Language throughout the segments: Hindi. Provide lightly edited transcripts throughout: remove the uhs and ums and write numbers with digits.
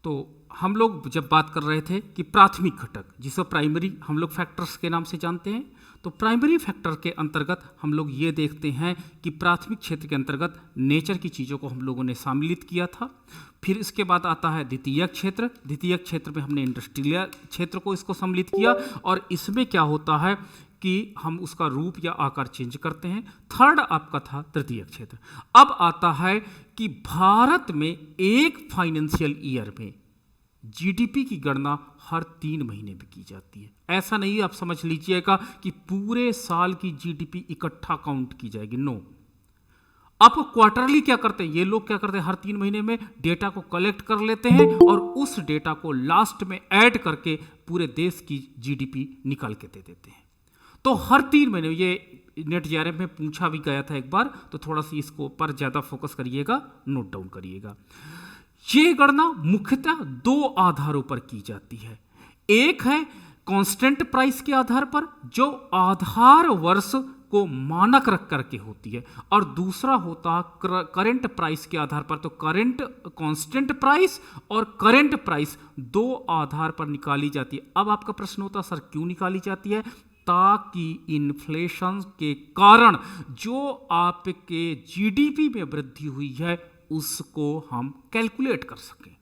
तो हम लोग जब बात कर रहे थे कि प्राथमिक घटक, जिसे प्राइमरी हम लोग फैक्टर्स के नाम से जानते हैं, तो प्राइमरी फैक्टर के अंतर्गत हम लोग ये देखते हैं कि प्राथमिक क्षेत्र के अंतर्गत नेचर की चीज़ों को हम लोगों ने सम्मिलित किया था। फिर इसके बाद आता है द्वितीयक क्षेत्र। द्वितीयक क्षेत्र में हमने इंडस्ट्रियल क्षेत्र को इसको सम्मिलित किया, और इसमें क्या होता है कि हम उसका रूप या आकार चेंज करते हैं। थर्ड आपका था तृतीयक क्षेत्र। अब आता है कि भारत में एक फाइनेंशियल ईयर में जीडीपी की गणना हर 3 महीने में की जाती है। ऐसा नहीं आप समझ लीजिएगा कि पूरे साल की जीडीपी इकट्ठा काउंट की जाएगी, नो। आप क्वार्टरली क्या करते हैं, ये लोग क्या करते हैं, हर 3 महीने में डेटा को कलेक्ट कर लेते हैं और उस डेटा को लास्ट में ऐड करके पूरे देश की जीडीपी निकाल के दे देते हैं। तो हर 3 महीने, ये नेट जेआरएफ में पूछा भी गया था एक बार, तो थोड़ा सा इसको पर ज्यादा फोकस करिएगा, नोट डाउन करिएगा। ये गणना मुख्यतः 2 आधारों पर की जाती है। एक है कांस्टेंट प्राइस के आधार पर, जो आधार वर्ष को मानक रख करके होती है, और दूसरा होता है करंट प्राइस के आधार पर। तो करंट कांस्टेंट प्राइस और करंट प्राइस 2 आधार पर निकाली जाती है। अब आपका प्रश्न होता है सर क्यों निकाली जाती है? ताकि इन्फ्लेशन के कारण जो आपके जीडीपी में वृद्धि हुई है उसको हम कैलकुलेट कर सकें,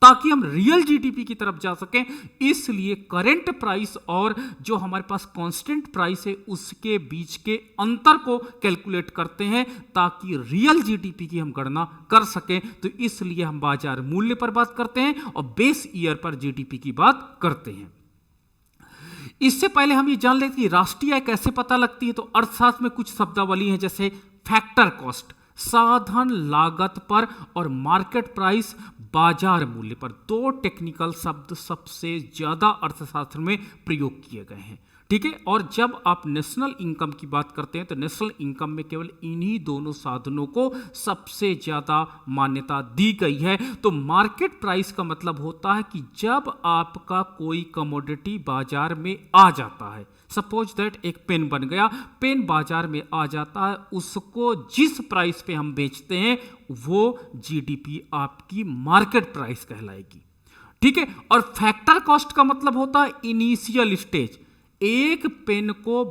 ताकि हम रियल जीडीपी की तरफ जा सकें। इसलिए करंट प्राइस और जो हमारे पास कांस्टेंट प्राइस है उसके बीच के अंतर को कैलकुलेट करते हैं, ताकि रियल जीडीपी की हम गणना कर सकें। तो इसलिए हम बाजार मूल्य पर बात करते हैं और बेस ईयर पर जीडीपी की बात करते हैं। इससे पहले हम ये जान लेते हैं कि राष्ट्रीय आय कैसे पता लगती है। तो अर्थशास्त्र में कुछ शब्दावली है, जैसे फैक्टर कॉस्ट साधन लागत पर और मार्केट प्राइस बाजार मूल्य पर। 2 टेक्निकल शब्द सबसे ज्यादा अर्थशास्त्र में प्रयोग किए गए हैं, ठीक है। और जब आप नेशनल इनकम की बात करते हैं तो नेशनल इनकम में केवल इन्हीं दोनों साधनों को सबसे ज्यादा मान्यता दी गई है। तो मार्केट प्राइस का मतलब होता है कि जब आपका कोई कमोडिटी बाजार में आ जाता है, सपोज दैट एक पेन बन गया, पेन बाजार में आ जाता है, उसको जिस प्राइस पे हम बेचते हैं वो जीडीपी आपकी मार्केट प्राइस कहलाएगी, ठीक है। और फैक्टर कॉस्ट का मतलब होता है इनिशियल स्टेज, एक पेन को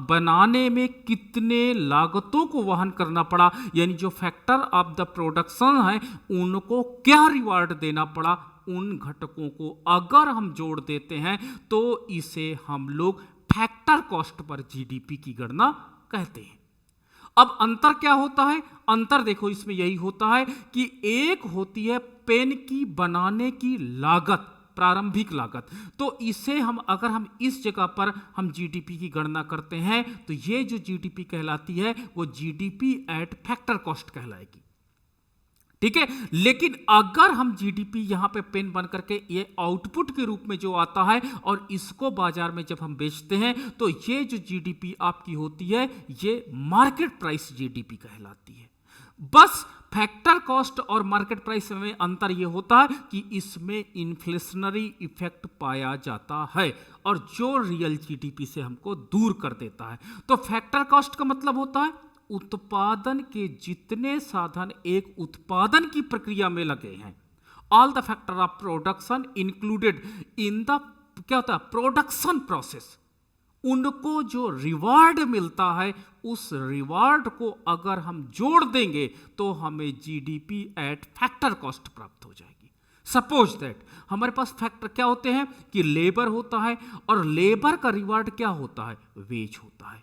बनाने में कितने लागतों को वहन करना पड़ा, यानी जो फैक्टर ऑफ द प्रोडक्शन है उनको क्या रिवार्ड देना पड़ा, उन घटकों को अगर हम जोड़ देते हैं तो इसे हम लोग फैक्टर कॉस्ट पर जीडीपी की गणना कहते हैं। अब अंतर क्या होता है? अंतर देखो इसमें यही होता है कि एक होती है पेन की बनाने की लागत, प्रारंभिक लागत। तो इसे हम अगर हम इस जगह पर हम जीडीपी की गणना करते हैं तो ये जो जीडीपी कहलाती है वो जीडीपी एट फैक्टर कॉस्ट कहलाएगी, ठीक है। लेकिन अगर हम जीडीपी यहां पे पेन बन करके ये आउटपुट के रूप में जो आता है और इसको बाजार में जब हम बेचते हैं तो ये जो जीडीपी आपकी होती है ये मार्केट प्राइस जीडीपी कहलाती है। बस फैक्टर कॉस्ट और मार्केट प्राइस में अंतर यह होता है कि इसमें इन्फ्लेशनरी इफेक्ट पाया जाता है और जो रियल जीडीपी से हमको दूर कर देता है। तो फैक्टर कॉस्ट का मतलब होता है उत्पादन के जितने साधन एक उत्पादन की प्रक्रिया में लगे हैं, all the factor of production included in the क्या होता है प्रोडक्शन प्रोसेस, उनको जो रिवार्ड मिलता है उस रिवार्ड को अगर हम जोड़ देंगे तो हमें जीडीपी एट फैक्टर कॉस्ट प्राप्त हो जाएगी। सपोज दैट हमारे पास फैक्टर क्या होते हैं कि लेबर होता है और लेबर का रिवार्ड क्या होता है, वेज होता है।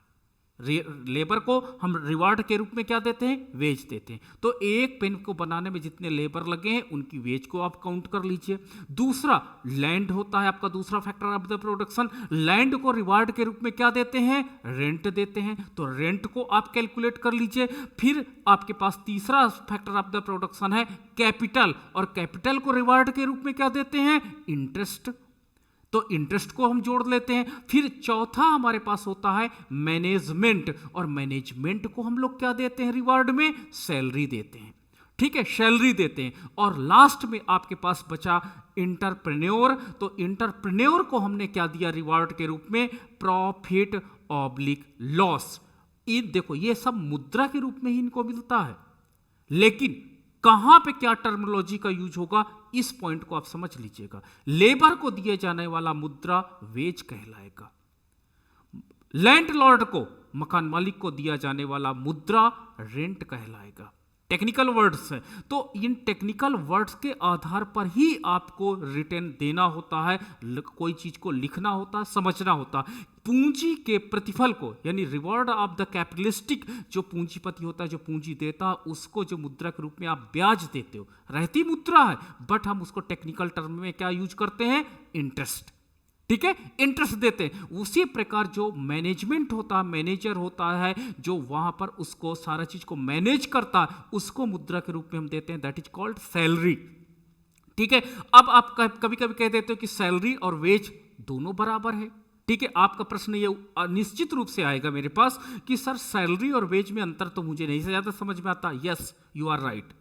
लेबर को हम रिवार्ड के रूप में क्या देते हैं, वेज देते हैं। तो एक पेन को बनाने में जितने लेबर लगे हैं उनकी वेज को आप काउंट कर लीजिए। दूसरा लैंड होता है आपका दूसरा factor of the production, land को रिवार्ड के रूप में क्या देते हैं, रेंट देते हैं, तो रेंट को आप कैलकुलेट कर लीजिए। फिर आपके पास तीसरा फैक्टर ऑफ द प्रोडक्शन है कैपिटल, और कैपिटल को रिवार्ड के रूप में क्या देते हैं, इंटरेस्ट, तो इंटरेस्ट को हम जोड़ लेते हैं। फिर चौथा हमारे पास होता है मैनेजमेंट, और मैनेजमेंट को हम लोग क्या देते हैं रिवार्ड में, सैलरी देते हैं, ठीक है, सैलरी देते हैं। और लास्ट में आपके पास बचा इंटरप्रेन्योर, तो इंटरप्रेन्योर को हमने क्या दिया रिवार्ड के रूप में, प्रॉफिट ऑब्लिक लॉस। देखो ये सब मुद्रा के रूप में ही इनको मिलता है, लेकिन कहां पे क्या टर्मिनोलॉजी का यूज होगा इस पॉइंट को आप समझ लीजिएगा। लेबर को दिए जाने वाला मुद्रा वेज कहलाएगा, लैंडलॉर्ड को, मकान मालिक को दिया जाने वाला मुद्रा रेंट कहलाएगा। टेक्निकल वर्ड्स हैं, तो इन टेक्निकल वर्ड्स के आधार पर ही आपको रिटर्न देना होता है, कोई चीज को लिखना होता है, समझना होता है। पूंजी के प्रतिफल को, यानी रिवॉर्ड ऑफ द कैपिटलिस्टिक, जो पूंजीपति होता है, जो पूंजी देता है, उसको जो मुद्रा के रूप में आप ब्याज देते हो, रहती मुद्रा है, बट हम उसको टेक्निकल टर्म में क्या यूज करते हैं, इंटरेस्ट। ठीक है, इंटरेस्ट देते हैं। उसी प्रकार जो मैनेजमेंट होता है, मैनेजर होता है, जो वहां पर उसको सारा चीज को मैनेज करता है, उसको मुद्रा के रूप में हम देते हैं, दैट इज कॉल्ड सैलरी। ठीक है, अब आप कभी कभी कह देते हो कि सैलरी और वेज दोनों बराबर है। ठीक है, आपका प्रश्न ये निश्चित रूप से आएगा मेरे पास कि सर सैलरी और वेज में अंतर तो मुझे नहीं ज्यादा समझ में आता। Yes, you are right,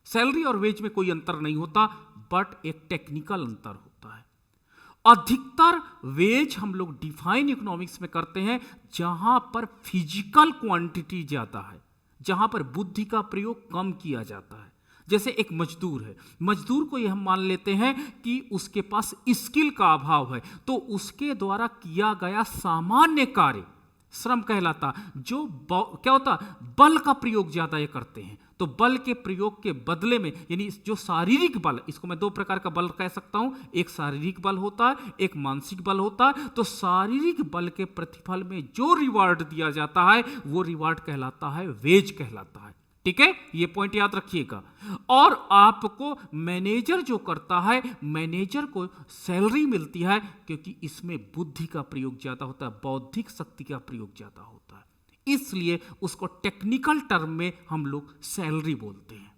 salary और वेज में कोई अंतर नहीं होता, बट एक टेक्निकल अंतर होता है। अधिकतर वेज हम लोग डिफाइन इकोनॉमिक्स में करते हैं जहां पर फिजिकल क्वांटिटी ज्यादा है, जहां पर बुद्धि का प्रयोग कम किया जाता है। जैसे एक मजदूर है, मजदूर को यह हम मान लेते हैं कि उसके पास स्किल का अभाव है, तो उसके द्वारा किया गया सामान्य कार्य श्रम कहलाता। जो क्या होता, बल का प्रयोग ज्यादा ये करते हैं, तो बल के प्रयोग के बदले में, यानी जो शारीरिक बल, इसको मैं दो प्रकार का बल कह सकता हूं, एक शारीरिक बल होता है, एक मानसिक बल होता है। तो शारीरिक बल के प्रतिफल में जो रिवार्ड दिया जाता है वो रिवार्ड कहलाता है, वेज कहलाता है। ठीक है, ये पॉइंट याद रखिएगा। और आपको मैनेजर जो करता है, मैनेजर को सैलरी मिलती है क्योंकि इसमें बुद्धि का प्रयोग ज्यादा होता है, बौद्धिक शक्ति का प्रयोग ज्यादा होता है, इसलिए उसको टेक्निकल टर्म में हम लोग सैलरी बोलते हैं।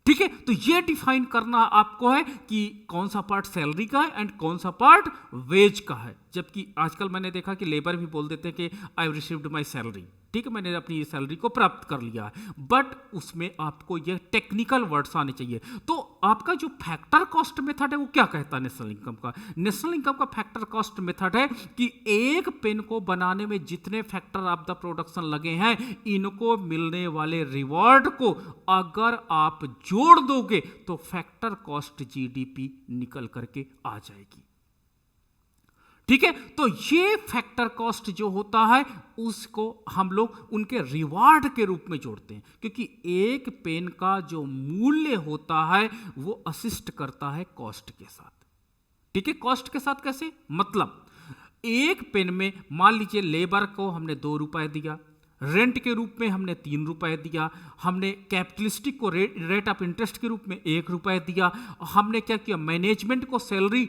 ठीक है, तो ये डिफाइन करना आपको है कि कौन सा पार्ट सैलरी का है एंड कौन सा पार्ट वेज का है। जबकि आजकल मैंने देखा कि लेबर भी बोल देते हैं कि आई रिसीव्ड माई सैलरी, ठीक है, मैंने अपनी सैलरी को प्राप्त कर लिया है, बट उसमें आपको ये टेक्निकल वर्ड्स आने चाहिए। तो आपका जो फैक्टर कॉस्ट मेथड है वो क्या कहता है नेशनल इनकम का? नेशनल इनकम का फैक्टर कॉस्ट मेथड है कि एक पेन को बनाने में जितने फैक्टर ऑफ द प्रोडक्शन लगे हैं, इनको मिलने वाले रिवॉर्ड को अगर आप जोड़ दोगे तो फैक्टर कॉस्ट जीडीपी निकल करके आ जाएगी। ठीक है, तो ये फैक्टर कॉस्ट जो होता है उसको हम लोग उनके रिवार्ड के रूप में जोड़ते हैं, क्योंकि एक पेन का जो मूल्य होता है वो असिस्ट करता है कॉस्ट के साथ। ठीक है, कॉस्ट के साथ कैसे, मतलब एक पेन में मान लीजिए लेबर को हमने 2 रुपए दिया, रेंट के रूप में हमने 3 रुपए दिया, हमने कैपिटलिस्टिक को रेट ऑफ इंटरेस्ट के रूप में 1 रुपए दिया, हमने क्या किया, मैनेजमेंट को सैलरी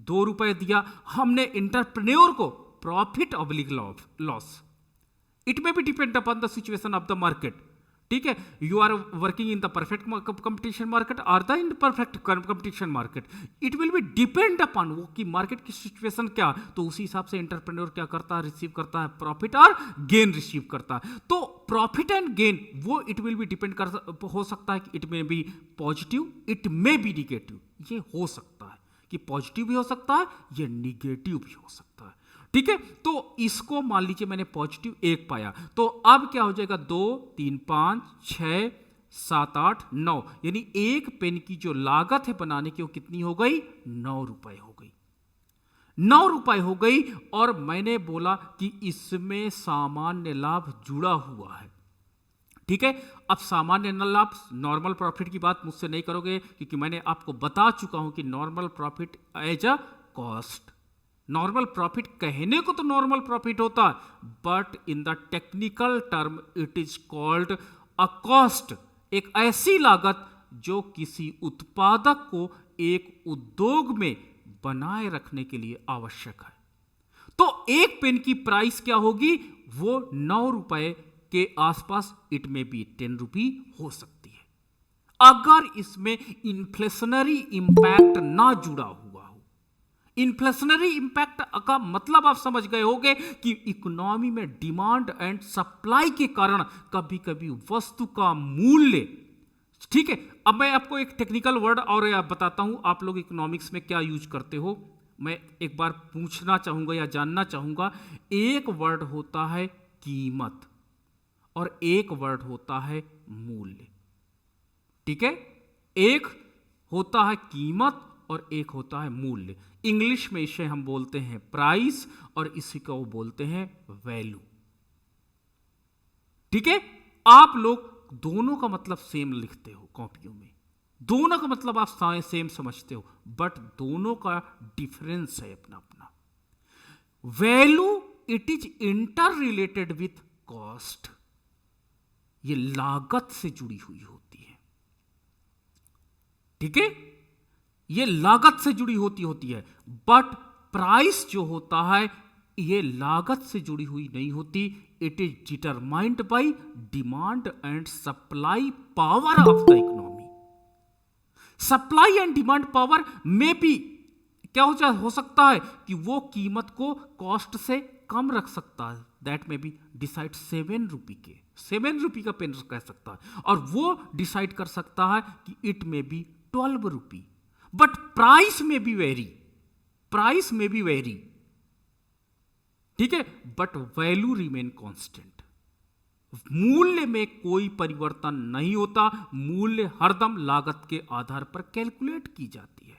2 रुपए दिया, हमने इंटरप्रेन्योर को profit oblique loss, it may be depend upon the situation of the market. ठीक है, you are working in the perfect competition market और the imperfect competition market, it will be depend upon वो कि मार्केट की सिचुएशन क्या, तो उसी हिसाब से इंटरप्रेन्योर क्या करता है, रिसीव करता है प्रॉफिट और गेन रिसीव करता है। तो प्रॉफिट एंड गेन वो इट विल बी डिपेंड कर हो सकता है कि it may B positive, it may B negative, ये हो सकता है कि पॉजिटिव भी हो सकता है, ये निगेटिव भी हो सकता है। ठीक है, तो इसको मान लीजिए मैंने पॉजिटिव 1 पाया, तो अब क्या हो जाएगा, 2, 3, 5, 6, 7, 8, 9, यानी एक पेन की जो लागत है बनाने की वो कितनी हो गई, 9 रुपए हो गई, 9 रुपए हो गई। और मैंने बोला कि इसमें सामान्य लाभ जुड़ा हुआ है। ठीक है, अब सामान्य लाभ, नॉर्मल प्रॉफिट की बात मुझसे नहीं करोगे क्योंकि मैंने आपको बता चुका हूं कि normal profit as a cost, normal profit कहने को तो नॉर्मल प्रॉफिट होता है, but in the technical term it is called a cost, एक ऐसी लागत जो किसी उत्पादक को एक उद्योग में बनाए रखने के लिए आवश्यक है। तो एक पेन की प्राइस क्या होगी, वो 9 रुपए के आसपास, इट में भी 10 रुपी हो सकती है, अगर इसमें इन्फ्लेशनरी इंपैक्ट ना जुड़ा हुआ हो। इन्फ्लेशनरी इंपैक्ट का मतलब आप समझ गए होंगे कि इकोनॉमी में डिमांड एंड सप्लाई के कारण कभी कभी वस्तु का मूल्य, ठीक है, अब मैं आपको एक टेक्निकल वर्ड और बताता हूं, आप लोग इकोनॉमिक्स में क्या यूज करते हो, मैं एक बार पूछना चाहूंगा या जानना चाहूंगा। एक वर्ड होता है कीमत और एक वर्ड होता है मूल्य। ठीक है, एक होता है कीमत और एक होता है मूल्य। इंग्लिश में इसे हम बोलते हैं प्राइस और इसी को वो बोलते हैं वैल्यू। ठीक है, आप लोग दोनों का मतलब सेम लिखते हो कॉपियों में, दोनों का मतलब आप सेम समझते हो, बट दोनों का डिफरेंस है अपना अपना। Value it is inter related with cost, ये लागत से जुड़ी हुई होती है। ठीक है, ये लागत से जुड़ी होती है, बट प्राइस जो होता है ये लागत से जुड़ी हुई नहीं होती। It is determined by demand and supply power of the economy. Supply and demand power में भी क्या हो सकता है कि वो कीमत को कॉस्ट से कम रख सकता है, दैट में बी डिसाइड 7 रुपी के 7 रुपी का पेन कह सकता है, और वो डिसाइड कर सकता है कि इट में बी 12 रुपी, बट प्राइस में भी वेरी, प्राइस में भी वेरी। ठीक है, बट वैल्यू रिमेन कांस्टेंट, मूल्य में कोई परिवर्तन नहीं होता, मूल्य हरदम लागत के आधार पर कैलकुलेट की जाती है।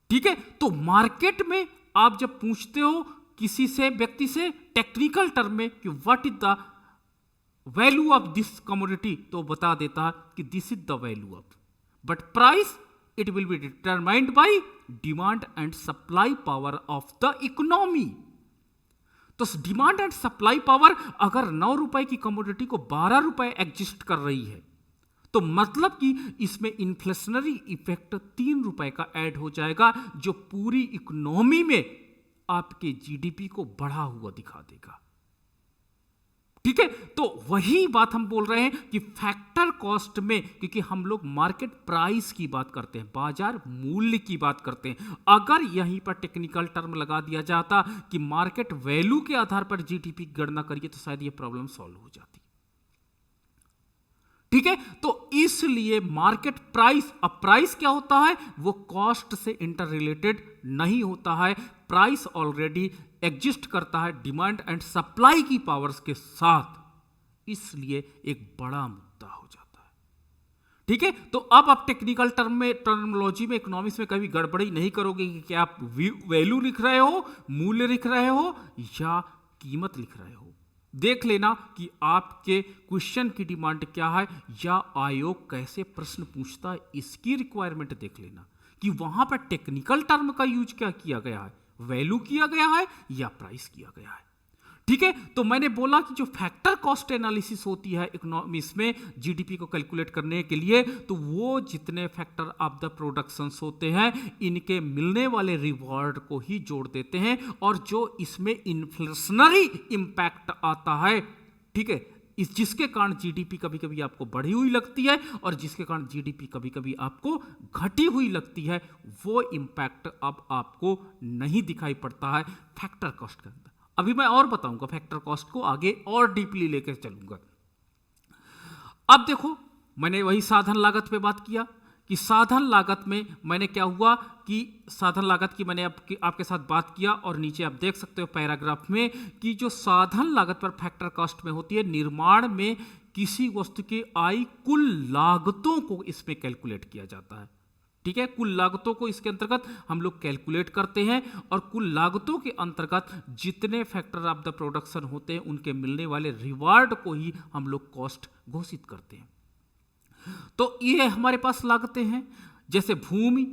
ठीक है, तो मार्केट में आप जब पूछते हो किसी से, व्यक्ति से टेक्निकल टर्म में कि what is the value of this commodity, तो बता देता है कि this is the value of, but price it will be determined by demand and supply power of the economy. तो डिमांड एंड सप्लाई पावर अगर 9 रुपए की कमोडिटी को 12 रुपए एग्जिस्ट कर रही है, तो मतलब कि इसमें इन्फ्लेशनरी इफेक्ट 3 रुपए का ऐड हो जाएगा, जो पूरी इकोनॉमी में आपके जीडीपी को बढ़ा हुआ दिखा देगा। ठीक है, तो वही बात हम बोल रहे हैं कि फैक्टर कॉस्ट में, क्योंकि हम लोग मार्केट प्राइस की बात करते हैं, बाजार मूल्य की बात करते हैं, अगर यहीं पर टेक्निकल टर्म लगा दिया जाता कि मार्केट वैल्यू के आधार पर जीडीपी की गणना करिए, तो शायद ये प्रॉब्लम सॉल्व हो जाती। ठीक है, तो इसलिए मार्केट प्राइस, अब प्राइस क्या होता है, वो कॉस्ट से इंटर रिलेटेड नहीं होता है, प्राइस ऑलरेडी एग्जिस्ट करता है डिमांड एंड सप्लाई की पावर्स के साथ, इसलिए एक बड़ा मुद्दा हो जाता है। ठीक है, तो अब आप टेक्निकल टर्म में, टर्मिनोलॉजी में, इकोनॉमिक्स में कभी गड़बड़ी नहीं करोगे कि क्या आप वैल्यू लिख रहे हो, मूल्य लिख रहे हो या कीमत लिख रहे हो। देख लेना कि आपके क्वेश्चन की डिमांड क्या है या आयोग कैसे प्रश्न पूछता है, इसकी रिक्वायरमेंट देख लेना कि वहां पर टेक्निकल टर्म का यूज क्या किया गया है, वैल्यू किया गया है या प्राइस किया गया है। ठीक है, तो मैंने बोला कि जो फैक्टर कॉस्ट एनालिसिस होती है इकोनॉमिक्स में जीडीपी को कैलकुलेट करने के लिए, तो वो जितने फैक्टर ऑफ द प्रोडक्शंस होते हैं, इनके मिलने वाले रिवॉर्ड को ही जोड़ देते हैं, और जो इसमें इन्फ्लेशनरी इंपैक्ट आता है, ठीक है, इस जिसके कारण जीडीपी कभी कभी आपको बढ़ी हुई लगती है और जिसके कारण जीडीपी कभी कभी आपको घटी हुई लगती है, वो इंपैक्ट अब आपको नहीं दिखाई पड़ता है फैक्टर कॉस्ट के अंदर। अभी मैं और बताऊंगा फैक्टर कॉस्ट को, आगे और डीपली लेकर चलूंगा। अब देखो, मैंने वही साधन लागत पे बात किया कि साधन लागत में मैंने क्या हुआ कि साधन लागत की मैंने आपके साथ बात किया, और नीचे आप देख सकते हो पैराग्राफ में कि जो साधन लागत पर फैक्टर कॉस्ट में होती है, निर्माण में किसी वस्तु की आई कुल लागतों को इसमें कैलकुलेट किया जाता है। ठीक है, कुल लागतों को इसके अंतर्गत हम लोग कैलकुलेट करते हैं, और कुल लागतों के अंतर्गत जितने फैक्टर ऑफ द प्रोडक्शन होते हैं उनके मिलने वाले रिवार्ड को ही हम लोग कॉस्ट घोषित करते हैं। तो ये हमारे पास लागतें हैं, जैसे भूमि।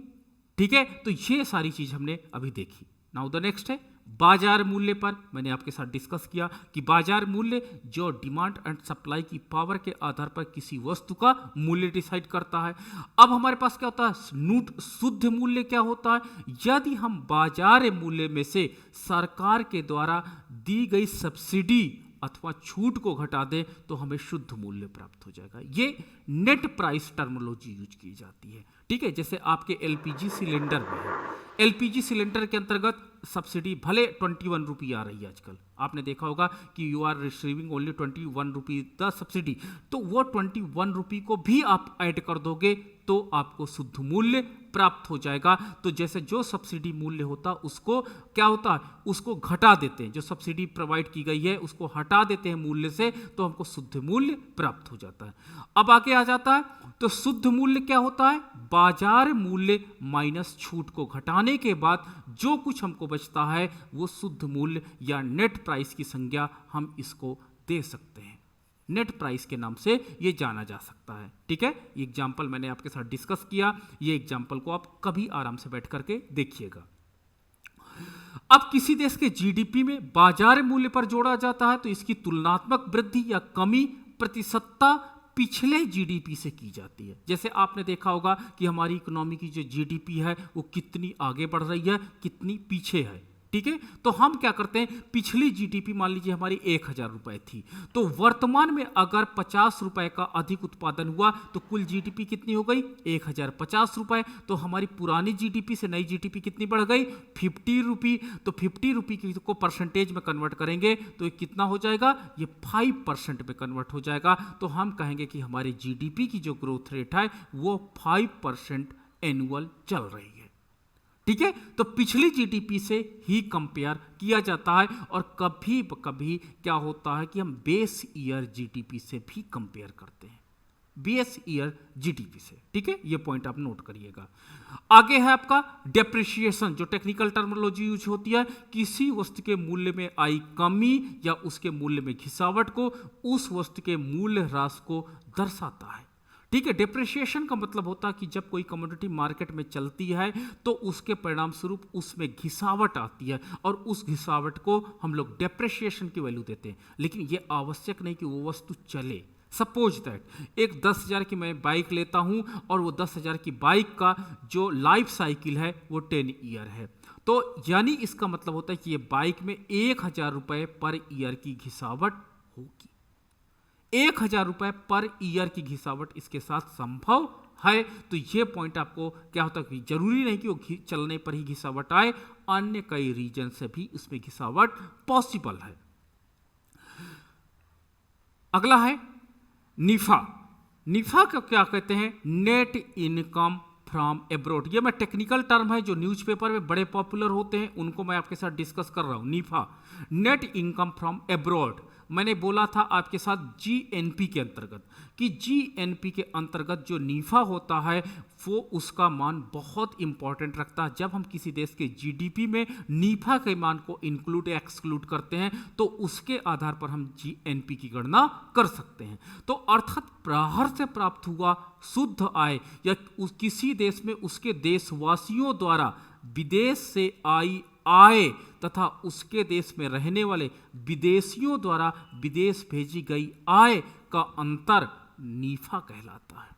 ठीक है, तो ये सारी चीज हमने अभी देखी। नाउ द नेक्स्ट है बाजार मूल्य पर। मैंने आपके साथ डिस्कस किया कि बाजार मूल्य जो डिमांड एंड सप्लाई की पावर के आधार पर किसी वस्तु का मूल्य डिसाइड करता है। अब हमारे पास क्या होता है, शुद्ध मूल्य क्या होता है, यदि हम बाजार मूल्य में से सरकार के द्वारा दी गई सब्सिडी अथवा छूट को घटा दें तो हमें शुद्ध मूल्य प्राप्त हो जाएगा। ये नेट प्राइस टर्मिनोलॉजी यूज की जाती है। ठीक है, जैसे आपके एलपीजी सिलेंडर में है, एलपीजी सिलेंडर के अंतर्गत सब्सिडी भले 21 रुपी आ रही है आजकल, आपने देखा होगा कि you are receiving only 21 rupee the subsidy, तो वो 21 रुपी को भी आप ऐड कर दोगे तो आपको शुद्ध मूल्य प्राप्त हो जाएगा। तो जैसे जो सब्सिडी मूल्य होता उसको क्या होता है, उसको घटा देते हैं, जो सब्सिडी प्रोवाइड की गई है उसको हटा देते हैं मूल्य से, तो हमको शुद्ध मूल्य प्राप्त हो जाता है। अब आगे आ जाता है, तो शुद्ध मूल्य क्या होता है, बाजार मूल्य माइनस छूट को घटाने के बाद जो कुछ हमको बचता है वो शुद्ध मूल्य या नेट प्राइस की संज्ञा हम इसको दे सकते हैं। नेट प्राइस के नाम से ये जाना जा सकता है। ठीक है, ये एग्जाम्पल मैंने आपके साथ डिस्कस किया, ये एग्जाम्पल को आप कभी आराम से बैठ करके देखिएगा। अब किसी देश के जीडीपी में बाजार मूल्य पर जोड़ा जाता है तो इसकी तुलनात्मक वृद्धि या कमी प्रतिशतता पिछले जीडीपी से की जाती है। जैसे आपने देखा होगा कि हमारी इकोनॉमी की जो जीडीपी है वो कितनी आगे बढ़ रही है, कितनी पीछे है। ठीक है, तो हम क्या करते हैं, पिछली जीडीपी मान लीजिए हमारी 1000 रुपए थी, तो वर्तमान में अगर 50 रुपए का अधिक उत्पादन हुआ तो कुल जीडीपी कितनी हो गई, 1050 रुपए। तो हमारी पुरानी जीडीपी से नई जीडीपी कितनी बढ़ गई, 50 रुपी। तो 50 रुपी को परसेंटेज में कन्वर्ट करेंगे तो ये कितना हो जाएगा, ये 5% में कन्वर्ट हो जाएगा। तो हम कहेंगे कि हमारी जीडीपी की जो ग्रोथ रेट है वो 5% एनुअल चल रही है। ठीक है, तो पिछली जीडीपी से ही कंपेयर किया जाता है, और कभी कभी क्या होता है कि हम बेस ईयर जीडीपी से भी कंपेयर करते हैं, बेस ईयर जीडीपी से। ठीक है, ये पॉइंट आप नोट करिएगा। आगे है आपका डेप्रिसिएशन, जो टेक्निकल टर्मिनोलॉजी यूज होती है, किसी वस्तु के मूल्य में आई कमी या उसके मूल्य में घिसावट को उस वस्तु के मूल्य ह्रास को दर्शाता है। ठीक है, डेप्रिसिएशन का मतलब होता है कि जब कोई कमोडिटी मार्केट में चलती है तो उसके परिणाम स्वरूप उसमें घिसावट आती है, और उस घिसावट को हम लोग डेप्रिसिएशन की वैल्यू देते हैं। लेकिन ये आवश्यक नहीं कि वो वस्तु चले। सपोज दैट एक 10,000 की मैं बाइक लेता हूं और वो 10,000 की बाइक का जो लाइफ साइकिल है वो 10 ईयर है, तो यानी इसका मतलब होता है कि ये बाइक में 1000 रुपये पर ईयर की घिसावट होगी। 1000 रुपये पर ईयर की घिसावट इसके साथ संभव है। तो ये पॉइंट आपको क्या होता है कि जरूरी नहीं कि वो चलने पर ही घिसावट आए, अन्य कई रीजन से भी इसमें घिसावट पॉसिबल है। अगला है निफा। निफा को क्या कहते हैं, नेट इनकम फ्रॉम एब्रोड। ये मैं टेक्निकल टर्म है जो न्यूज़पेपर में बड़े पॉपुलर होते हैं, उनको मैं आपके साथ डिस्कस कर रहा हूं। निफा, नेट इनकम फ्रॉम एब्रोड। मैंने बोला था आपके साथ जीएनपी के अंतर्गत कि जीएनपी के अंतर्गत जो नीफा होता है वो उसका मान बहुत इंपॉर्टेंट रखता है। जब हम किसी देश के जीडीपी में नीफा के मान को इंक्लूड या एक्सक्लूड करते हैं तो उसके आधार पर हम जीएनपी की गणना कर सकते हैं। तो अर्थात बाहर से प्राप्त हुआ शुद्ध आय या किसी देश में उसके देशवासियों द्वारा विदेश से आई आय तथा उसके देश में रहने वाले विदेशियों द्वारा विदेश भेजी गई आय का अंतर नीफा कहलाता है।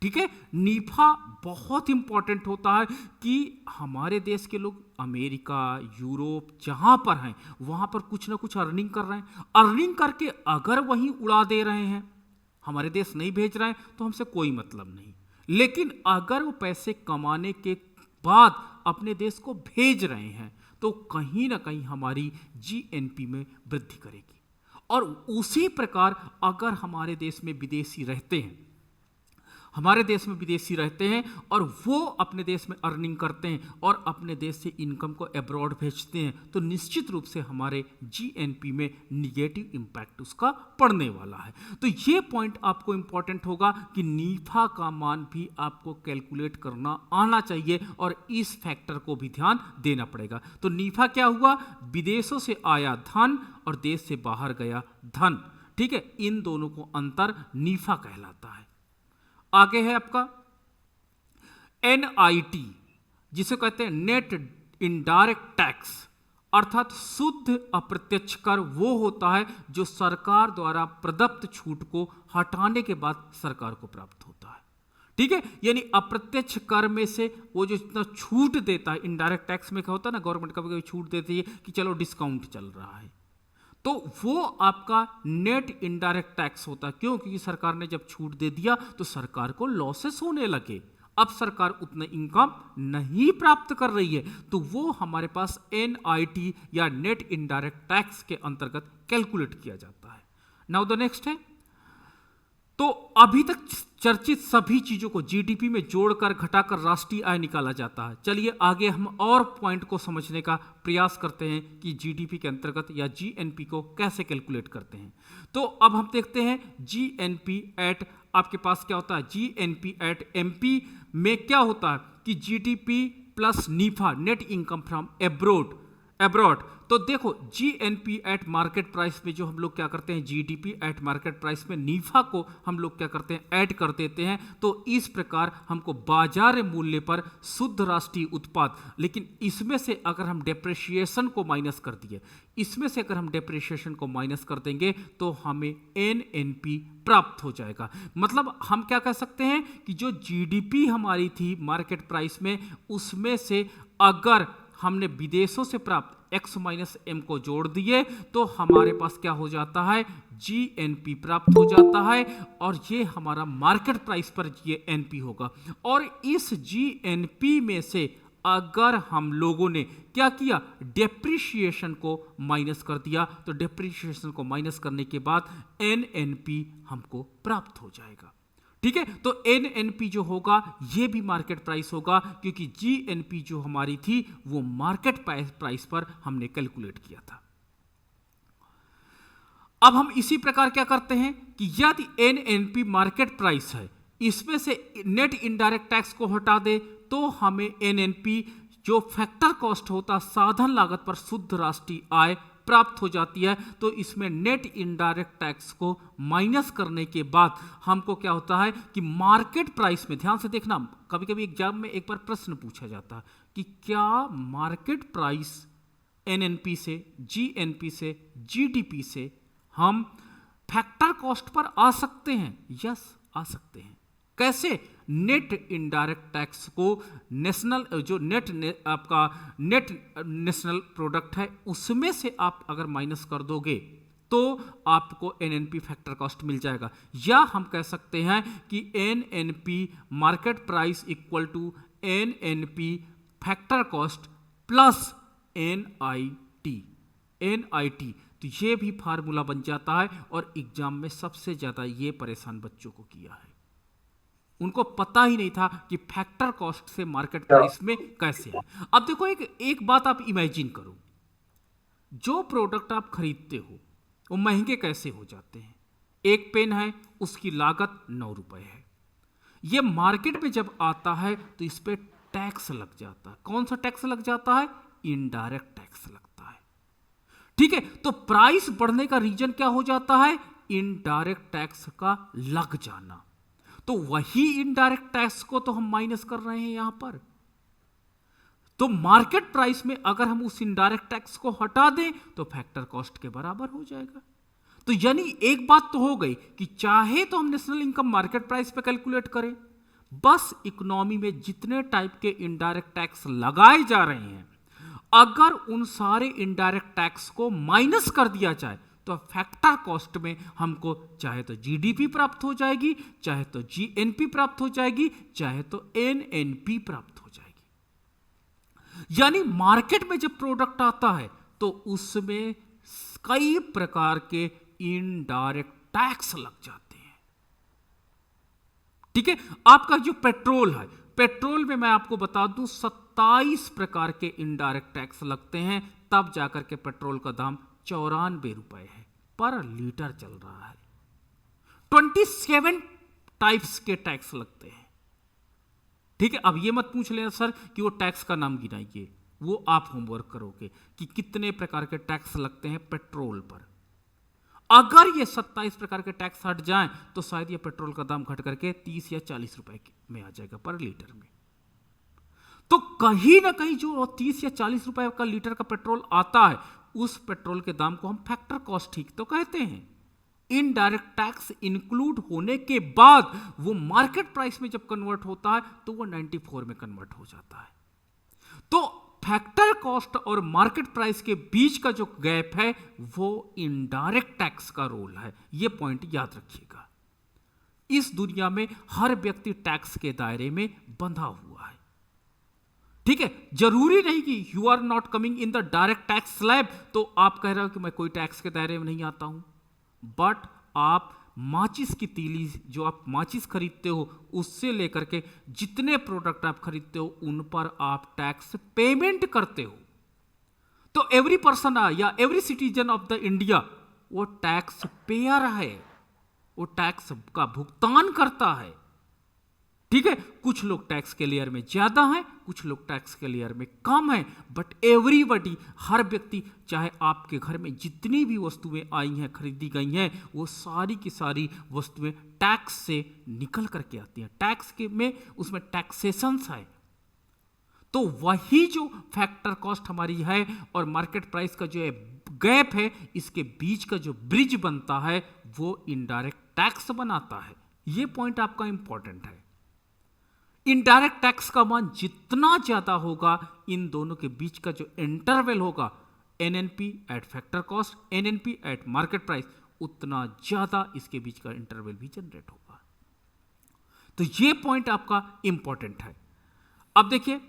ठीक है, नीफा बहुत इंपॉर्टेंट होता है कि हमारे देश के लोग अमेरिका, यूरोप जहां पर हैं वहां पर कुछ ना कुछ अर्निंग कर रहे हैं। अर्निंग करके अगर वहीं उड़ा दे रहे हैं, हमारे देश नहीं भेज रहे हैं, तो हमसे कोई मतलब नहीं। लेकिन अगर वो पैसे कमाने के बाद अपने देश को भेज रहे हैं तो कहीं ना कहीं हमारी जीएनपी में वृद्धि करेगी। और उसी प्रकार अगर हमारे देश में विदेशी रहते हैं, हमारे देश में विदेशी रहते हैं और वो अपने देश में अर्निंग करते हैं और अपने देश से इनकम को अब्रॉड भेजते हैं, तो निश्चित रूप से हमारे जीएनपी में निगेटिव इम्पैक्ट उसका पड़ने वाला है। तो ये पॉइंट आपको इंपॉर्टेंट होगा कि नीफा का मान भी आपको कैलकुलेट करना आना चाहिए और इस फैक्टर को भी ध्यान देना पड़ेगा। तो नीफा क्या हुआ, विदेशों से आया धन और देश से बाहर गया धन। ठीक है, इन दोनों को अंतर नीफा कहलाता है। आगे है आपका एनआईटी, जिसे कहते हैं नेट इनडायरेक्ट टैक्स, अर्थात शुद्ध अप्रत्यक्ष कर वो होता है जो सरकार द्वारा प्रदत्त छूट को हटाने के बाद सरकार को प्राप्त होता है। ठीक है, यानी अप्रत्यक्ष कर में से वो जो जितना छूट देता है, इनडायरेक्ट टैक्स में क्या होता है ना, गवर्नमेंट कभी कभी छूट देती है कि चलो डिस्काउंट चल रहा है, तो वो आपका नेट इनडायरेक्ट टैक्स होता है। क्यों? क्योंकि सरकार ने जब छूट दे दिया तो सरकार को लॉसेस होने लगे, अब सरकार उतना इनकम नहीं प्राप्त कर रही है, तो वो हमारे पास एनआईटी या नेट इनडायरेक्ट टैक्स के अंतर्गत कैलकुलेट किया जाता है। नाउ द नेक्स्ट है तो अभी तक चर्चित सभी चीजों को जीडीपी में जोड़कर घटाकर राष्ट्रीय आय निकाला जाता है। चलिए आगे हम और पॉइंट को समझने का प्रयास करते हैं कि जीडीपी के अंतर्गत या जीएनपी को कैसे कैलकुलेट करते हैं। तो अब हम देखते हैं जीएनपी एट, आपके पास क्या होता है, जीएनपी एट एमपी में क्या होता है कि GDP plus Nipah, net income from abroad. तो देखो जीएनपी एट मार्केट प्राइस में जो हम लोग क्या करते हैं, जीडीपी एट मार्केट प्राइस में नीफा को हम लोग क्या करते हैं, ऐड कर देते हैं। तो इस प्रकार हमको बाजार मूल्य पर शुद्ध राष्ट्रीय उत्पाद, लेकिन इसमें से अगर हम डेप्रिसिएशन को माइनस कर दिए, इसमें से अगर हम डेप्रिसिएशन को माइनस कर देंगे तो हमें एनएनपी प्राप्त हो जाएगा। मतलब हम क्या कह सकते हैं कि जो जीडीपी हमारी थी मार्केट प्राइस में, उसमें से अगर हमने विदेशों से प्राप्त x माइनस एम को जोड़ दिए तो हमारे पास क्या हो जाता है, जीएनपी प्राप्त हो जाता है, और ये हमारा मार्केट प्राइस पर ये एनपी होगा। और इस जीएनपी में से अगर हम लोगों ने क्या किया, डेप्रिसिएशन को माइनस कर दिया, तो डेप्रिसिएशन को माइनस करने के बाद एनएनपी हमको प्राप्त हो जाएगा। ठीक है, तो एनएनपी जो होगा ये भी मार्केट प्राइस होगा, क्योंकि जीएनपी जो हमारी थी वो मार्केट प्राइस पर हमने कैलकुलेट किया था। अब हम इसी प्रकार क्या करते हैं कि यदि एनएनपी मार्केट प्राइस है, इसमें से नेट इनडायरेक्ट टैक्स को हटा दे तो हमें एनएनपी जो फैक्टर कॉस्ट होता, साधन लागत पर शुद्ध राष्ट्रीय आय प्राप्त हो जाती है। तो इसमें नेट इनडायरेक्ट टैक्स को माइनस करने के बाद हमको क्या होता है कि मार्केट प्राइस में, ध्यान से देखना, कभी कभी एग्जाम में एक बार प्रश्न पूछा जाता है कि क्या मार्केट प्राइस एनएनपी से, जीएनपी से, जीडीपी से हम फैक्टर कॉस्ट पर आ सकते हैं? यस, आ सकते हैं। कैसे? नेट इनडायरेक्ट टैक्स को नेशनल, जो आपका नेट नेशनल प्रोडक्ट है, उसमें से आप अगर माइनस कर दोगे तो आपको एनएनपी फैक्टर कॉस्ट मिल जाएगा। या हम कह सकते हैं कि NNP market price equal to NNP factor cost plus NIT. तो ये भी फार्मूला बन जाता है, और एग्जाम में सबसे ज्यादा ये परेशान बच्चों को किया है। उनको पता ही नहीं था कि फैक्टर कॉस्ट से मार्केट प्राइस में कैसे है। अब देखो एक बात आप इमेजिन करो, जो प्रोडक्ट आप खरीदते हो वो महंगे कैसे हो जाते हैं। एक पेन है, उसकी लागत 9 रुपए है, ये मार्केट में जब आता है तो इस पे टैक्स लग जाता है। कौन सा टैक्स लग जाता है? इनडायरेक्ट टैक्स लगता है। ठीक है, तो प्राइस बढ़ने का रीजन क्या हो जाता है? इनडायरेक्ट टैक्स का लग जाना। तो वही इनडायरेक्ट टैक्स को तो हम माइनस कर रहे हैं यहां पर। तो मार्केट प्राइस में अगर हम उस इनडायरेक्ट टैक्स को हटा दें तो फैक्टर कॉस्ट के बराबर हो जाएगा। तो यानी एक बात तो हो गई कि चाहे तो हम नेशनल इनकम मार्केट प्राइस पे कैलकुलेट करें, बस इकोनॉमी में जितने टाइप के इनडायरेक्ट टैक्स लगाए जा रहे हैं, अगर उन सारे इनडायरेक्ट टैक्स को माइनस कर दिया जाए तो फैक्टर कॉस्ट में हमको चाहे तो जीडीपी प्राप्त हो जाएगी, चाहे तो जीएनपी प्राप्त हो जाएगी, चाहे तो एनएनपी प्राप्त हो जाएगी। यानी मार्केट में जब प्रोडक्ट आता है तो उसमें कई प्रकार के इनडायरेक्ट टैक्स लग जाते हैं। ठीक है, आपका जो पेट्रोल है, पेट्रोल में मैं आपको बता दूं 27 प्रकार के इनडायरेक्ट टैक्स लगते हैं, तब जाकर के पेट्रोल का दाम 94 रुपए है पर लीटर चल रहा है। 27 टाइप्स के टैक्स लगते हैं। ठीक है, अब ये मत पूछ लेना सर कि वो टैक्स का नाम गिनाइए, वो आप होमवर्क करोगे कि कितने प्रकार के टैक्स लगते हैं पेट्रोल पर। अगर ये 27 प्रकार के टैक्स हट जाएं तो शायद ये पेट्रोल का दाम घट करके 30 या 40 रुपए में आ जाएगा पर लीटर में। तो कहीं ना कहीं जो 30 या 40 रुपए का लीटर का पेट्रोल आता है, उस पेट्रोल के दाम को हम फैक्टर कॉस्ट ठीक तो कहते हैं। इनडायरेक्ट टैक्स इंक्लूड होने के बाद वो मार्केट प्राइस में जब कन्वर्ट होता है तो वो 94 में कन्वर्ट हो जाता है। तो फैक्टर कॉस्ट और मार्केट प्राइस के बीच का जो गैप है वो इनडायरेक्ट टैक्स का रोल है। ये पॉइंट याद रखिएगा। इस दुनिया में हर व्यक्ति टैक्स के दायरे में बंधा हुआ है। ठीक है, जरूरी नहीं कि you are not coming in the direct tax slab तो आप कह रहे हो कि मैं कोई टैक्स के दायरे में नहीं आता हूं, बट आप माचिस की तीली, जो आप माचिस खरीदते हो, उससे लेकर के जितने प्रोडक्ट आप खरीदते हो उन पर आप टैक्स पेमेंट करते हो। तो एवरी पर्सन या every citizen of the India वो टैक्स पेयर है, वो टैक्स का भुगतान करता है। ठीक है, कुछ लोग टैक्स के लेयर में ज्यादा हैं, कुछ लोग टैक्स के लेयर में कम हैं, बट एवरीबडी, हर व्यक्ति, चाहे आपके घर में जितनी भी वस्तुएं आई हैं, खरीदी गई हैं, वो सारी की सारी वस्तुएं टैक्स से निकल करके आती हैं। टैक्स के में उसमें टैक्सेशंस है। तो वही जो फैक्टर कॉस्ट हमारी है और मार्केट प्राइस का जो गैप है, इसके बीच का जो ब्रिज बनता है वो इनडायरेक्ट टैक्स बनाता है। ये पॉइंट आपका इंपॉर्टेंट है। इनडायरेक्ट टैक्स का मान जितना ज्यादा होगा, इन दोनों के बीच का जो इंटरवल होगा, NNP eight factor cost, NNP eight market price, उतना ज्यादा इसके बीच का इंटरवल भी जनरेट होगा। तो ये पॉइंट आपका इंपॉर्टेंट है। अब देखिए,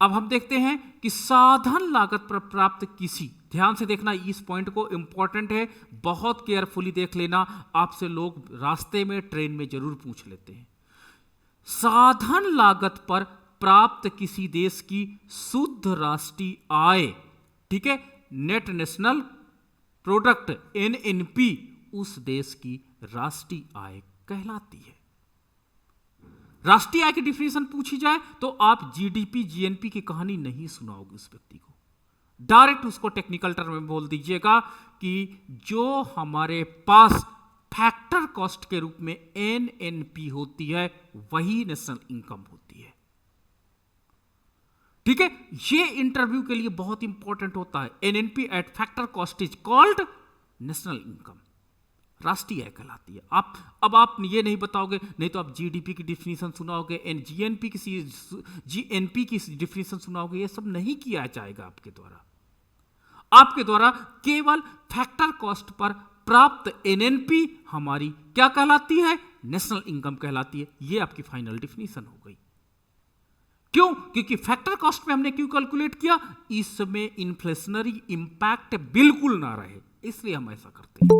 अब हम देखते हैं कि साधन लागत पर प्राप्त किसी, ध्यान से देखना इस पॉइंट को, इंपॉर्टेंट है, बहुत केयरफुली देख लेना। आपसे लोग रास्ते में, ट्रेन में जरूर पूछ लेते हैं। साधन लागत पर प्राप्त किसी देश की शुद्ध राष्ट्रीय आय, ठीक है, नेट नेशनल प्रोडक्ट, एनएनपी, उस देश की राष्ट्रीय आय कहलाती है। राष्ट्रीय आय की डिफिनेशन पूछी जाए तो आप जीडीपी, जीएनपी की कहानी नहीं सुनाओगे उस व्यक्ति को, डायरेक्ट उसको टेक्निकल टर्म में बोल दीजिएगा कि जो हमारे पास फैक्टर कॉस्ट के रूप में एनएनपी होती है, वही नेशनल इनकम होती है। ठीक है, ये इंटरव्यू के लिए बहुत इंपॉर्टेंट होता है। NNP eight factor cost is called national income, राष्ट्रीय आय कहलाती है। आप ये नहीं बताओगे, नहीं तो आप जीडीपी की डिफिनेशन सुनाओगे, जीएनपी की, जीएनपी की डिफिनेशन सुनाओगे, ये सब नहीं किया जाएगा आपके द्वारा। आपके द्वारा केवल फैक्टर कॉस्ट पर प्राप्त एनएनपी हमारी क्या कहलाती है? नेशनल इनकम कहलाती है। ये आपकी फाइनल डिफिनीशन हो गई। क्यों? क्योंकि फैक्टर कॉस्ट में हमने क्यों कैलकुलेट किया? इसमें इन्फ्लेशनरी इंपैक्ट बिल्कुल ना रहे, इसलिए हम ऐसा करते हैं।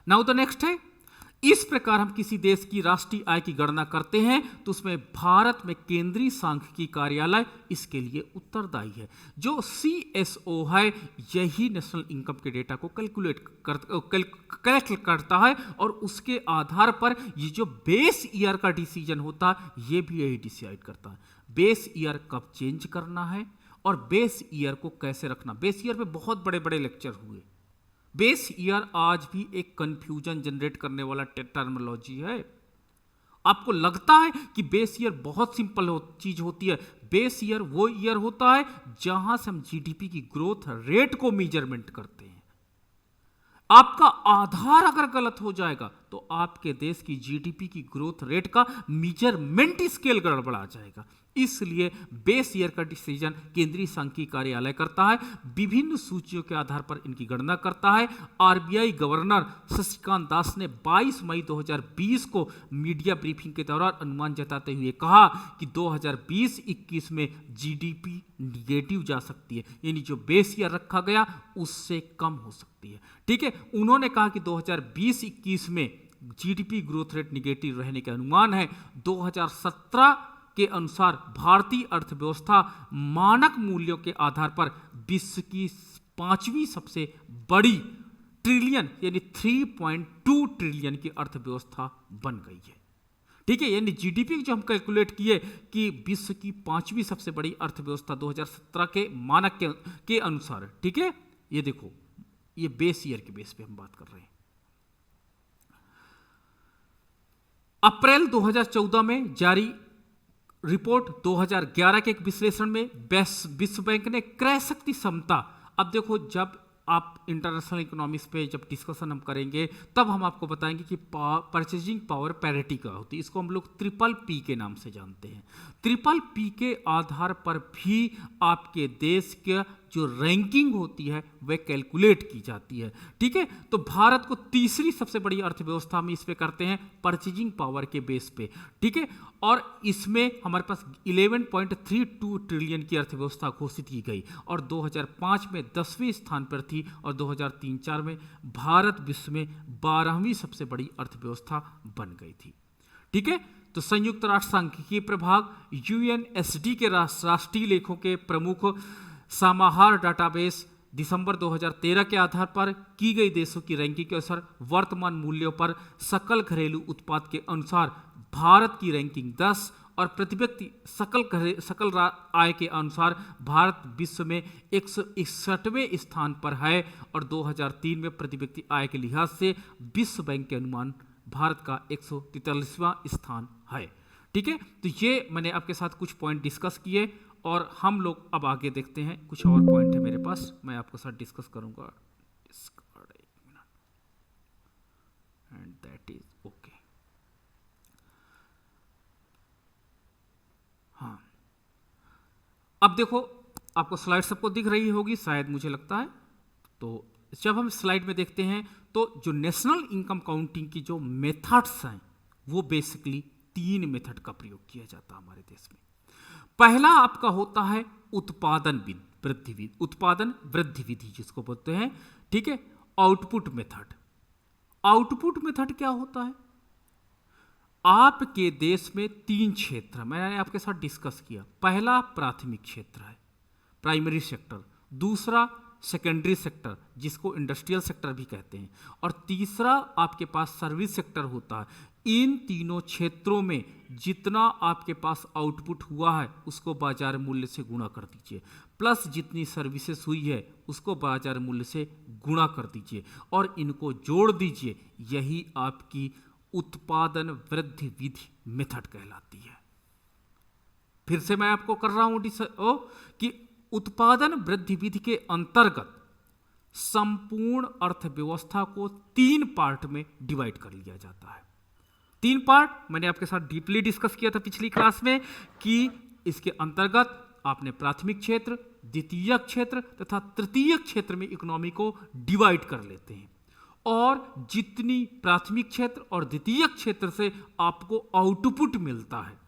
नाउ द नेक्स्ट है, इस प्रकार हम किसी देश की राष्ट्रीय आय की गणना करते हैं तो उसमें भारत में केंद्रीय सांख्यिकी कार्यालय इसके लिए उत्तरदायी है। जो सीएसओ है, यही नेशनल इनकम के डेटा को कलेक्ट करता है और उसके आधार पर ये जो बेस ईयर का डिसीजन होता है, ये भी यही डिसाइड करता है बेस ईयर कब चेंज करना है और बेस ईयर को कैसे रखना। बेस ईयर पे बहुत बड़े बड़े लेक्चर हुए। बेस ईयर आज भी एक कंफ्यूजन जनरेट करने वाला टर्मिनोलॉजी है। आपको लगता है कि बेस ईयर बहुत सिंपल चीज होती है। बेस ईयर वो ईयर होता है जहां से हम जीडीपी की ग्रोथ रेट को मेजरमेंट करते हैं। आपका आधार अगर गलत हो जाएगा तो आपके देश की जीडीपी की ग्रोथ रेट का मेजरमेंट स्केल गड़बड़ा जाएगा। इसलिए बेस ईयर का डिसीजन केंद्रीय सांख्यिकी कार्यालय करता है, विभिन्न सूचियों के आधार पर इनकी गणना करता है। आरबीआई गवर्नर शशिकांत दास ने 22 मई 2020 को मीडिया ब्रीफिंग के दौरान अनुमान जताते हुए कहा कि 2020-21 में जीडीपी निगेटिव जा सकती है, यानी जो बेस ईयर रखा गया उससे कम हो सकती है। ठीक है, उन्होंने कहा कि 2020-21 में जीडीपी ग्रोथ रेट निगेटिव रहने के अनुमान है। 2017 के अनुसार भारतीय अर्थव्यवस्था मानक मूल्यों के आधार पर विश्व की 5वीं सबसे बड़ी ट्रिलियन यानी 3.2 ट्रिलियन की अर्थव्यवस्था बन गई है। ठीक है, यानी जीडीपी जो हम कैलकुलेट किए कि विश्व की 5वीं सबसे बड़ी अर्थव्यवस्था 2017 के मानक के अनुसार। ठीक है, ये देखो, ये बेस ईयर के बेस पे हम बात कर रहे हैं। अप्रैल 2014 में जारी रिपोर्ट 2011 के एक विश्लेषण में विश्व बैंक ने क्रय शक्ति क्षमता, अब देखो जब आप इंटरनेशनल इकोनॉमिक्स पे जब डिस्कशन हम करेंगे तब हम आपको बताएंगे कि परचेजिंग पावर पैरिटी का होती है। इसको हम लोग PPP के नाम से जानते हैं। PPP के आधार पर भी आपके देश के जो रैंकिंग होती है वह कैलकुलेट की जाती है। ठीक है, तो भारत को तीसरी सबसे बड़ी अर्थव्यवस्था में इस पे करते हैं परचेजिंग पावर के बेस पे। ठीक है, और इसमें हमारे पास 11.32 ट्रिलियन की अर्थव्यवस्था घोषित की गई और 2005 में 10वें स्थान पर थी और 2003-04 में भारत विश्व में 12वीं सबसे बड़ी अर्थव्यवस्था बन गई थी। ठीक है, तो संयुक्त राष्ट्र सांख्यिकीय प्रभाग यूएनएसडी के राष्ट्रीय लेखों के प्रमुख समाहार डाटाबेस दिसंबर 2013 के आधार पर की गई देशों की रैंकिंग के अनुसार वर्तमान मूल्यों पर सकल घरेलू उत्पाद के अनुसार भारत की रैंकिंग 10 और प्रति व्यक्ति सकल आय के अनुसार भारत विश्व में 161वें स्थान पर है और 2003 में प्रति व्यक्ति आय के लिहाज से विश्व बैंक के अनुमान भारत का 143वां स्थान है। ठीक है, तो ये मैंने आपके साथ कुछ पॉइंट डिस्कस किए और हम लोग अब आगे देखते हैं। कुछ और पॉइंट है मेरे पास, मैं आपके साथ डिस्कस करूंगा। And that is okay. हाँ, अब देखो, आपको स्लाइड सबको दिख रही होगी शायद, मुझे लगता है। तो जब हम स्लाइड में देखते हैं तो जो नेशनल इनकम काउंटिंग की जो मेथड्स हैं वो बेसिकली 3 मेथड का प्रयोग किया जाता है हमारे देश में। पहला आपका होता है उत्पादन वृद्धि विधि जिसको बोलते हैं। ठीक है, आउटपुट मेथड। आउटपुट मेथड क्या होता है? आपके देश में 3 क्षेत्र मैंने आपके साथ डिस्कस किया। पहला प्राथमिक क्षेत्र है, प्राइमरी सेक्टर। दूसरा सेकेंडरी सेक्टर जिसको इंडस्ट्रियल सेक्टर भी कहते हैं, और तीसरा आपके पास सर्विस सेक्टर होता है। इन तीनों क्षेत्रों में जितना आपके पास आउटपुट हुआ है उसको बाजार मूल्य से गुणा कर दीजिए, प्लस जितनी सर्विसेज हुई है उसको बाजार मूल्य से गुणा कर दीजिए और इनको जोड़ दीजिए। यही आपकी उत्पादन वृद्धि विधि मेथड कहलाती है। फिर से मैं आपको कर रहा हूं कि उत्पादन वृद्धि विधि के अंतर्गत संपूर्ण अर्थव्यवस्था को 3 पार्ट में डिवाइड कर लिया जाता है। 3 पार्ट मैंने आपके साथ डीपली डिस्कस किया था पिछली क्लास में कि इसके अंतर्गत आपने प्राथमिक क्षेत्र, द्वितीयक क्षेत्र तथा तृतीयक क्षेत्र में इकोनॉमी को डिवाइड कर लेते हैं और जितनी प्राथमिक क्षेत्र और द्वितीयक क्षेत्र से आपको आउटपुट मिलता है,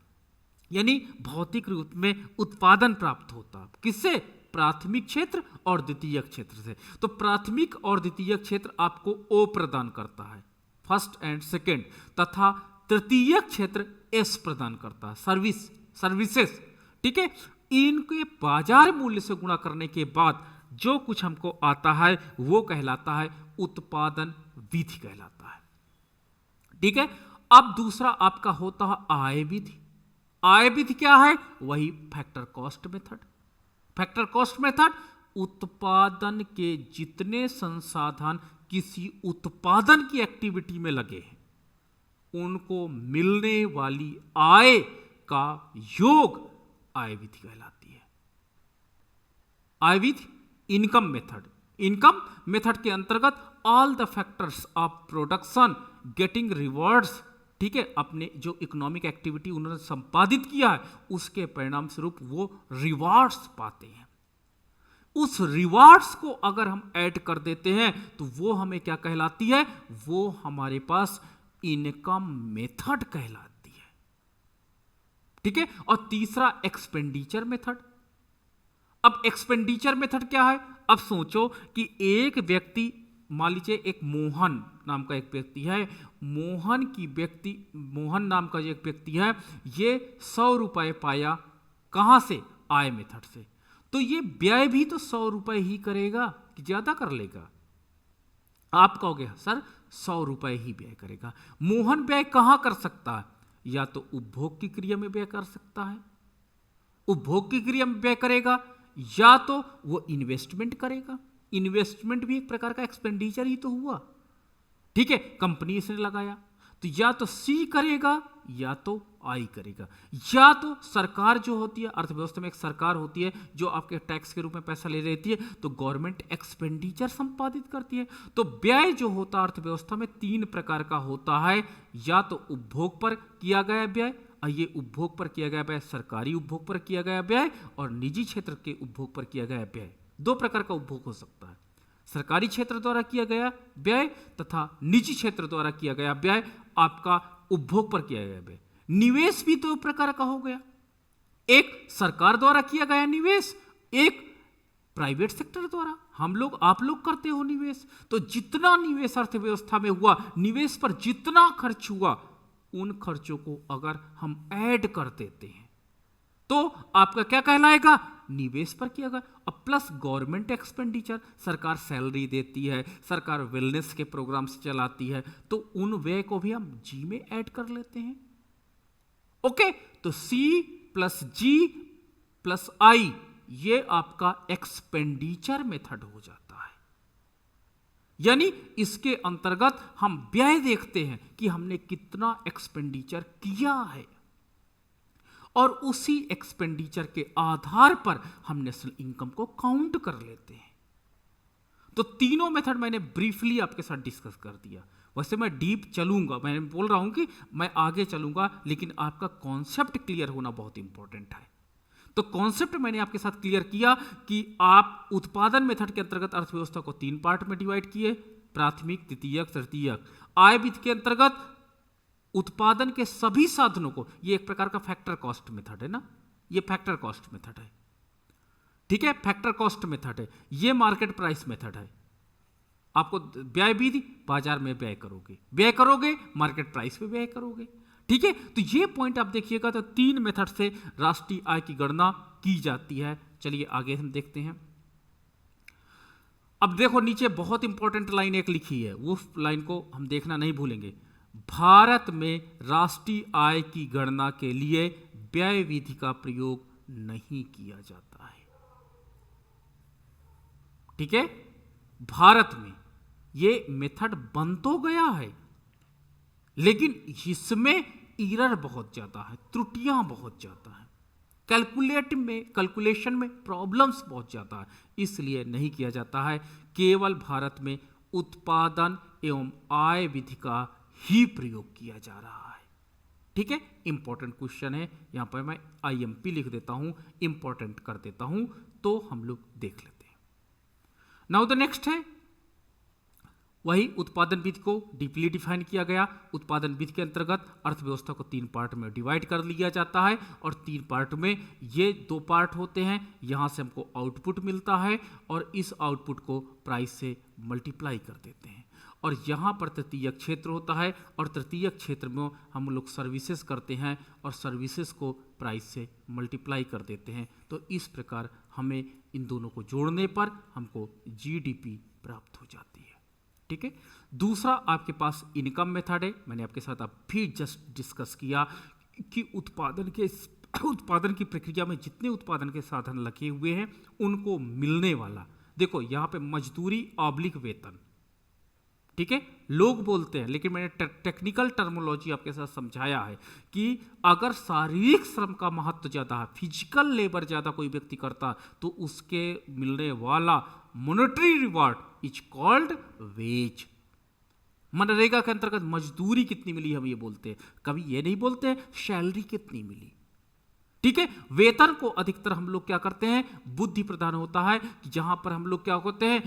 यानी भौतिक रूप में उत्पादन प्राप्त होता है, किससे? प्राथमिक क्षेत्र और द्वितीयक क्षेत्र से। तो प्राथमिक और द्वितीयक क्षेत्र आपको ओ प्रदान करता है, फर्स्ट एंड सेकेंड, तथा तृतीयक क्षेत्र एस प्रदान करता है, सर्विसेज। ठीक है, इनके बाजार मूल्य से गुणा करने के बाद जो कुछ हमको आता है वो कहलाता है उत्पादन विधि कहलाता है। ठीक है, अब दूसरा आपका होता है आय विधि। आय विधि क्या है? वही factor cost method. Factor cost method उत्पादन के जितने संसाधन किसी उत्पादन की एक्टिविटी में लगे हैं उनको मिलने वाली आय का योग आय विधि कहलाती है। आय विधि इनकम मेथड के अंतर्गत all the factors of production getting rewards. ठीक है, अपने जो इकोनॉमिक एक्टिविटी उन्होंने संपादित किया है उसके परिणाम स्वरूप वो रिवार्ड्स पाते हैं। उस रिवार्ड्स को अगर हम ऐड कर देते हैं तो वो हमें क्या कहलाती है? वो हमारे पास इनकम मेथड कहलाती है। ठीक है, और तीसरा एक्सपेंडिचर मेथड। अब एक्सपेंडिचर मेथड क्या है? अब सोचो कि एक व्यक्ति, मान लीजिए एक मोहन नाम का एक व्यक्ति है, मोहन नाम का जो एक व्यक्ति है, ये 100 रुपए पाया, कहां से? आय मेथड से। तो ये व्यय भी तो 100 रुपए ही करेगा कि ज्यादा कर लेगा? आप कहोगे सर 100 रुपए ही व्यय करेगा। मोहन व्यय कहां कर सकता है? या तो उपभोग की क्रिया में व्यय कर सकता है, उपभोग की क्रिया में व्यय करेगा, या तो वो इन्वेस्टमेंट करेगा। इन्वेस्टमेंट भी एक प्रकार का एक्सपेंडिचर ही तो हुआ। ठीक है, कंपनी इसने लगाया, तो या तो सी करेगा या तो आई करेगा, या तो सरकार जो होती है, अर्थव्यवस्था में एक सरकार होती है जो आपके टैक्स के रूप में पैसा ले लेती है, तो गवर्नमेंट एक्सपेंडिचर संपादित करती है। तो व्यय जो होता है अर्थव्यवस्था में 3 प्रकार का होता है, या तो उपभोग पर किया गया व्यय, ये उपभोग पर किया गया व्यय सरकारी उपभोग पर किया गया व्यय और निजी क्षेत्र के उपभोग पर किया गया व्यय। दो प्रकार का उपभोग हो सकता है, सरकारी क्षेत्र द्वारा किया गया व्यय तथा निजी क्षेत्र द्वारा किया गया व्यय, आपका उपभोग पर किया गया व्यय। निवेश भी दो प्रकार का हो गया, एक सरकार द्वारा किया गया निवेश, एक प्राइवेट सेक्टर द्वारा आप लोग करते हो निवेश। तो जितना निवेश अर्थव्यवस्था में हुआ, निवेश पर जितना खर्च हुआ, उन खर्चों को अगर हम ऐड कर देते हैं तो आपका क्या कहलाएगा, निवेश पर किया गया। अब प्लस गवर्नमेंट एक्सपेंडिचर, सरकार सैलरी देती है, सरकार वेलनेस के प्रोग्राम्स चलाती है, तो उन व्यय को भी हम जी में ऐड कर लेते हैं। ओके, तो सी प्लस जी प्लस आई, ये आपका एक्सपेंडिचर मेथड हो जाता है। यानी इसके अंतर्गत हम व्यय देखते हैं कि हमने कितना एक्सपेंडिचर किया है, और उसी एक्सपेंडिचर के आधार पर हम नेशनल इनकम को काउंट कर लेते हैं। तो तीनों मेथड मैंने ब्रीफली आपके साथ डिस्कस कर दिया। वैसे मैं डीप चलूंगा, मैं बोल रहा हूं कि मैं आगे चलूंगा, लेकिन आपका कॉन्सेप्ट क्लियर होना बहुत इंपॉर्टेंट है। तो कॉन्सेप्ट मैंने आपके साथ क्लियर किया कि आप उत्पादन मेथड के अंतर्गत अर्थव्यवस्था को 3 पार्ट में डिवाइड किए, प्राथमिक, द्वितीयक, तृतीयक। आय विधि के अंतर्गत उत्पादन के सभी साधनों को, ये एक प्रकार का फैक्टर कॉस्ट मेथड है ना, ये फैक्टर कॉस्ट मेथड है, ठीक है, फैक्टर कॉस्ट मेथड है। ये मार्केट प्राइस मेथड है। आपको व्यय विधि, बाजार में व्यय करोगे मार्केट प्राइस पे व्यय करोगे, ठीक है। तो ये पॉइंट आप देखिएगा, तो 3 मेथड से राष्ट्रीय आय की गणना की जाती है। चलिए आगे हम देखते हैं। अब देखो नीचे बहुत इंपॉर्टेंट लाइन एक लिखी है, उस लाइन को हम देखना नहीं भूलेंगे। भारत में राष्ट्रीय आय की गणना के लिए व्यय विधि का प्रयोग नहीं किया जाता है, ठीक है। भारत में ये मेथड बन तो गया है, लेकिन इसमें एरर बहुत ज्यादा है, त्रुटियां बहुत ज्यादा है, कैलकुलेशन में प्रॉब्लम्स बहुत ज्यादा है, इसलिए नहीं किया जाता है। केवल भारत में उत्पादन एवं आय विधि का ही प्रयोग किया जा रहा है, ठीक है। इंपॉर्टेंट क्वेश्चन है, यहां पर मैं IMP लिख देता हूं, इंपॉर्टेंट कर देता हूं, तो हम लोग देख लेते हैं। नाउ द नेक्स्ट है, वही उत्पादन विधि को डीपली डिफाइन किया गया। उत्पादन विधि के अंतर्गत अर्थव्यवस्था को 3 पार्ट में डिवाइड कर लिया जाता है, और 3 पार्ट में ये 2 पार्ट होते हैं। यहाँ से हमको आउटपुट मिलता है, और इस आउटपुट को प्राइस से मल्टीप्लाई कर देते हैं, और यहाँ पर तृतीयक क्षेत्र होता है, और तृतीयक क्षेत्र में हम लोग सर्विसेज करते हैं, और सर्विसेज को प्राइस से मल्टीप्लाई कर देते हैं। तो इस प्रकार हमें इन दोनों को जोड़ने पर हमको GDP प्राप्त हो जाती है, ठीक है। दूसरा आपके पास इनकम मेथड है। मैंने आपके साथ अभी जस्ट डिस्कस किया कि उत्पादन की प्रक्रिया में जितने उत्पादन के साधन लगे हुए हैं, उनको मिलने वाला, देखो यहाँ पे मजदूरी ऑब्लिक वेतन, ठीक है, लोग बोलते हैं, लेकिन मैंने टेक्निकल टर्मोलॉजी आपके साथ समझाया है कि अगर शारीरिक श्रम का महत्व ज़्यादा है, फिजिकल लेबर ज़्यादा कोई व्यक्ति करता, तो उसके मिलने वाला monetary reward is called wage. MNREGA के अंतर्गत मजदूरी कितनी मिली हम ये बोलते हैं, कभी ये नहीं बोलते हैं सैलरी कितनी मिली, ठीक है। वेतन को अधिकतर हम लोग क्या करते हैं, बुद्धि प्रदान होता है, कि जहां पर हम लोग क्या होते हैं,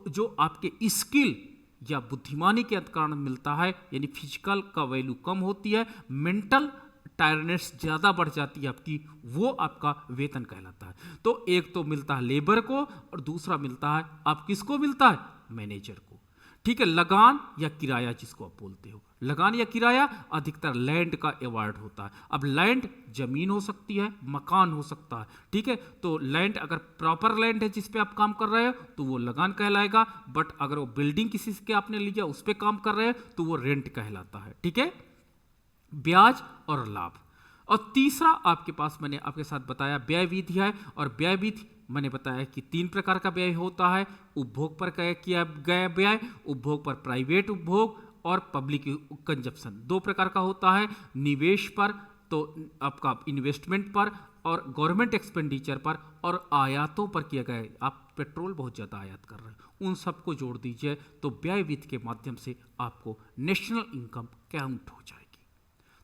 जो आपके स्किल या बुद्धिमानी के कारण मिलता है, यानी फिजिकल का वैल्यू कम होती है, मेंटल टायर्डनेस ज़्यादा बढ़ जाती है आपकी, वो आपका वेतन कहलाता है। तो एक तो मिलता है लेबर को, और दूसरा मिलता है आप किसको मिलता है, मैनेजर को, ठीक है। लगान या किराया जिसको आप बोलते हो, लगान या किराया अधिकतर लैंड का अवार्ड होता है। अब लैंड जमीन हो सकती है, मकान हो सकता है, ठीक है। तो लैंड अगर प्रॉपर लैंड है जिस पे आप काम कर रहे हो तो वो लगान कहलाएगा, बट अगर वो बिल्डिंग किसी के आपने लिया उस पे काम कर रहे हो तो वो रेंट कहलाता है, ठीक है। ब्याज और लाभ। और तीसरा आपके पास मैंने आपके साथ बताया व्यय विधि है, और व्यय विधि मैंने बताया कि 3 प्रकार का व्यय होता है। उपभोग पर किया गया व्यय, उपभोग पर प्राइवेट उपभोग, और पब्लिक कंजप्शन 2 प्रकार का होता है। निवेश पर तो आपका इन्वेस्टमेंट पर, और गवर्नमेंट एक्सपेंडिचर पर, और आयातों पर किया गया। आप पेट्रोल बहुत ज़्यादा आयात कर रहे हैं, उन सबको जोड़ दीजिए तो व्यय विधि के माध्यम से आपको नेशनल इनकम काउंट हो जाएगी।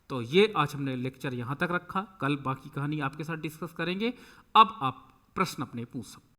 तो ये आज हमने लेक्चर यहाँ तक रखा, कल बाकी कहानी आपके साथ डिस्कस करेंगे। अब आप प्रश्न अपने पूछ सकते हैं।